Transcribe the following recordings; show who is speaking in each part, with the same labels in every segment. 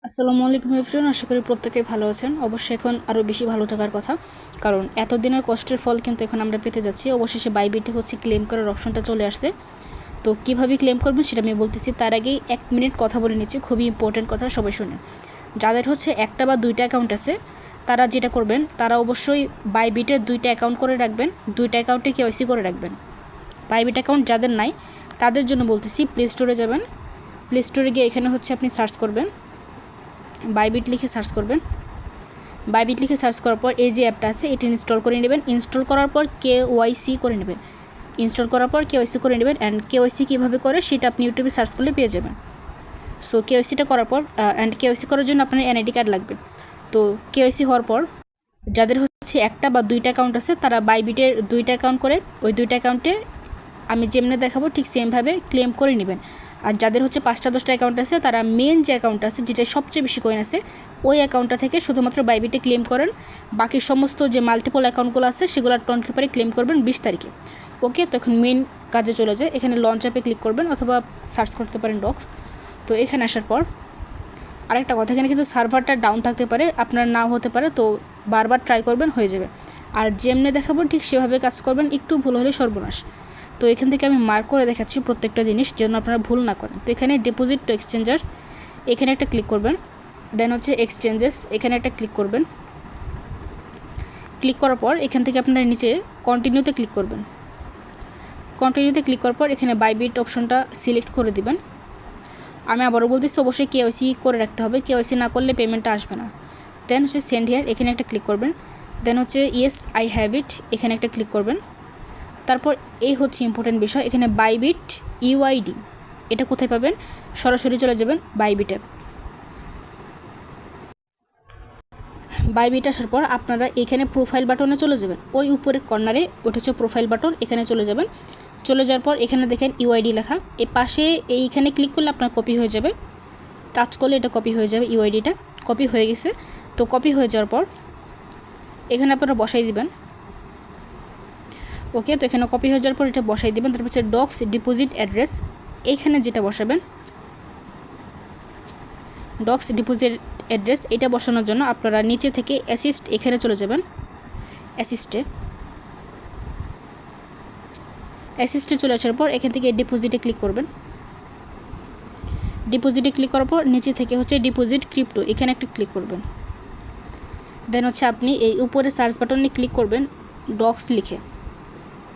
Speaker 1: আসসালামু আলাইকুম এভরিওয়ান, আশা করি প্রত্যেকেই ভালো আছেন। অবশ্যই এখন আরও বেশি ভালো থাকার কথা, কারণ এতদিনের কষ্টের ফল কিন্তু এখন আমরা পেতে যাচ্ছি। অবশেষে বাইবিটে ক্লেম করার অপশনটা চলে আসছে। তো কীভাবে ক্লেম করবেন সেটা আমি বলতেছি, তার আগেই 1 মিনিট কথা বলে নিচ্ছি, খুবই ইম্পর্টেন্ট কথা, সবাই শুনে। যাদের একটা বা দুইটা অ্যাকাউন্ট আছে, তারা যেটা করবেন, তারা অবশ্যই বাইবিটের 2টা অ্যাকাউন্ট করে রাখবেন, 2টা অ্যাকাউন্টে কেওয়াইসি করে রাখবেন। বাইবিট অ্যাকাউন্ট যাদের নাই তাদের জন্য বলতেছি, প্লে স্টোরে যাবেন। প্লে স্টোরে গিয়ে এখানে আপনি সার্চ করবেন, বাইবিট লিখে সার্চ করবেন। বাইবিট লিখে সার্চ করার পর এই যে অ্যাপটা আছে এটা ইনস্টল করে নেবেন। ইনস্টল করার পর কেওয়াইসি করে নেবেন। ইনস্টল করার পর কেওয়াইসি করে নেবেন। অ্যান্ড কেওয়াইসি কীভাবে করে সেটা আপনি ইউটিউবে সার্চ করলে পেয়ে যাবেন। সো কেওয়াইসিটা করার পর কেওয়াইসি করার জন্য আপনার এনআইডি কার্ড লাগবে। তো কেওয়াইসি হওয়ার পর যাদের একটা বা দুইটা অ্যাকাউন্ট আছে, তারা বাইবিটের 2টা অ্যাকাউন্ট করে ওই 2টা অ্যাকাউন্টে আমি যেমনি দেখাবো ঠিক সেমভাবে ক্লেম করে নেবেন। আর যাদের 5টা 10টা অ্যাকাউন্ট আছে, তারা মেন যে অ্যাকাউন্ট আছে, যেটা সবচেয়ে বেশি কয়েন আছে, ওই অ্যাকাউন্টটা থেকে শুধুমাত্র বাইবিটে ক্লেম করেন। বাকি সমস্ত যে মাল্টিপল অ্যাকাউন্টগুলো আছে সেগুলো টোন কিপারে ক্লেম করবেন 20 তারিখে। ওকে, তখন মেন কাজে চলে যায়। এখানে লঞ্চ অ্যাপে ক্লিক করবেন অথবা সার্চ করতে পারেন ডক্স। তো এখানে আসার পর আরেকটা কথা, এখানে কিন্তু সার্ভারটা ডাউন থাকতে পারে, আপনার নাও হতে পারে, তো বারবার ট্রাই করবেন, হয়ে যাবে। আর যেমনি দেখাবো ঠিক সেভাবে কাজ করবেন, একটু ভুল হলে সর্বনাশ। তো এখান থেকে আমি মার্ক করে দেখাচ্ছি প্রত্যেকটা জিনিস যেন আপনারা ভুল না করেন। তো এখানে ডিপোজিট টু এক্সচেঞ্জার্স, এখানে একটা ক্লিক করবেন। দেন এক্সচেঞ্জেস, এখানে একটা ক্লিক করবেন। ক্লিক করার পর এখান থেকে আপনারা নিচে কন্টিনিউতে ক্লিক করবেন। কন্টিনিউতে ক্লিক করার পর এখানে বাইবিট অপশনটা সিলেক্ট করে দিবেন। আমি আবারও বলতেছি, অবশ্যই কেওয়াইসি করে রাখতে হবে, কেওয়াইসি না করলে পেমেন্টটা আসবে না। দেন সেন্ড হিয়ার, এখানে একটা ক্লিক করবেন। দেন ইয়েস আই হ্যাভ ইট, এখানে একটা ক্লিক করবেন। তারপর এই ইম্পর্টেন্ট বিষয়, এখানে বাইবিট ইউআইডি, এটা কোথায় পাবেন? সরাসরি চলে যাবেন বাইবিটে। বাইবিট আসার পর আপনারা এখানে প্রোফাইল বাটনে চলে যাবেন, ওই উপরের কর্নারে ওটা প্রোফাইল বাটন, এখানে চলে যাবেন। চলে যাওয়ার পর এখানে দেখেন ইউআইডি লেখা, এই পাশে এইখানে ক্লিক করলে আপনার কপি হয়ে যাবে। টাচ করলে এটা কপি হয়ে যাবে, ইউআইডিটা কপি হয়ে গেছে। তো কপি হয়ে যাওয়ার পর এখানে আপনারা বসাই দিবেন। ওকে, তো এখানে কপি হয়ে যাওয়ার পর এটা বসাই দিবেন। তারপর ডক্স ডিপোজিট অ্যাড্রেস, এইখানে যেটা বসাবেন ডক্স ডিপোজিট অ্যাড্রেস, এটা বসানোর জন্য আপনারা নিচে থেকে অ্যাসিস্ট, এখানে চলে যাবেন। অ্যাসিস্টে চলে আসার পর এখান থেকে ডিপোজিটে ক্লিক করবেন। ডিপোজিটে ক্লিক করার পর নিচে থেকে ডিপোজিট ক্রিপ্টো, এখানে একটা ক্লিক করবেন। দেন আপনি এই উপরে সার্চ বাটনে ক্লিক করবেন ডক্স লিখে।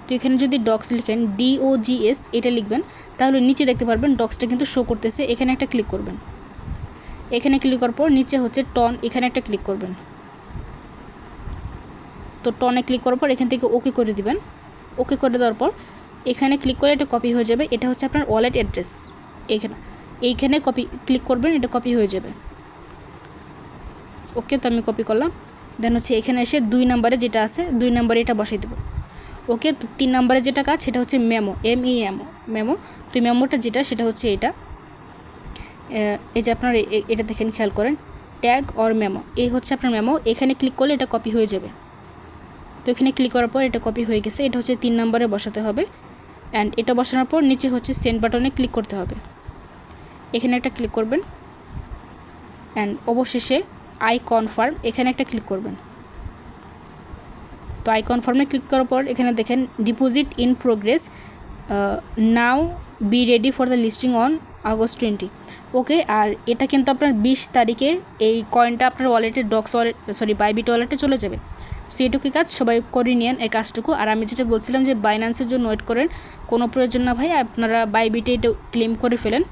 Speaker 1: তো এখানে যদি ডক্স লিখেন DOGS এটা লিখবেন, তাহলে নিচে দেখতে পারবেন ডক্সটা কিন্তু শো করতেছে। এখানে একটা ক্লিক করবেন। এখানে ক্লিক করার পর নিচে টন, এখানে একটা ক্লিক করবেন। তো টনে ক্লিক করার পর এখান থেকে ওকে করে দিবেন। ওকে করে দেওয়ার পর এখানে ক্লিক করে এটা কপি হয়ে যাবে। এটা আপনার ওয়ালেট অ্যাড্রেস, এইখানে কপি ক্লিক করবেন, এটা কপি হয়ে যাবে। ওকে, তো আমি কপি করলাম। দেন এখানে এসে 2 নম্বরে যেটা আছে, 2 নম্বরে এটা বসাই দেবো। ওকে, তো 3 নম্বরে যেটা কাজ সেটা মেমো, মেমো। তো মেমোটা যেটা সেটা এটা, এই যে আপনার এটা দেখেন, খেয়াল করেন, ট্যাগ অর মেমো, এই আপনার মেমো। এখানে ক্লিক করলে এটা কপি হয়ে যাবে। তো এখানে ক্লিক করার পর এটা কপি হয়ে গেছে। এটা 3 নম্বরে বসাতে হবে। অ্যান্ড এটা বসানোর পর নিচে সেন্ড বাটনে ক্লিক করতে হবে। এখানে একটা ক্লিক করবেন। অ্যান্ড অবশেষে আই কনফার্ম, এখানে একটা ক্লিক করবেন। তো আই কনফার্মে ক্লিক করার পর এখানে দেখেন deposit in progress, now be ready for the listing on August 20। Okay, আর এটা কিন্তু আপনার 20 তারিখে এই কয়েনটা আপনার ওয়ালেটে বাইবিট ওয়ালেটে চলে যাবে। সো এটুকুই কাজ, সবাই করে নিন এই কাজটুকু। আর আমি যেটা বলছিলাম যে বাইন্যান্সের জন্য ওয়েট করেন, কোনো প্রয়োজন না ভাই, আপনারা বাইবিটে এটা ক্লেম করে ফেলেন।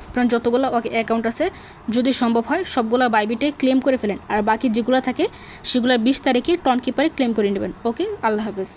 Speaker 1: আপনার যতগুলো অ্যাকাউন্ট আছে যদি সম্ভব হয় সবগুলো বাইবিটে ক্লেম করে ফেলেন, আর বাকি যেগুলো থাকে সেগুলো 20 তারিখে টন কিপারে ক্লেম করে নেবেন। ওকে, আল্লাহ হাফেজ।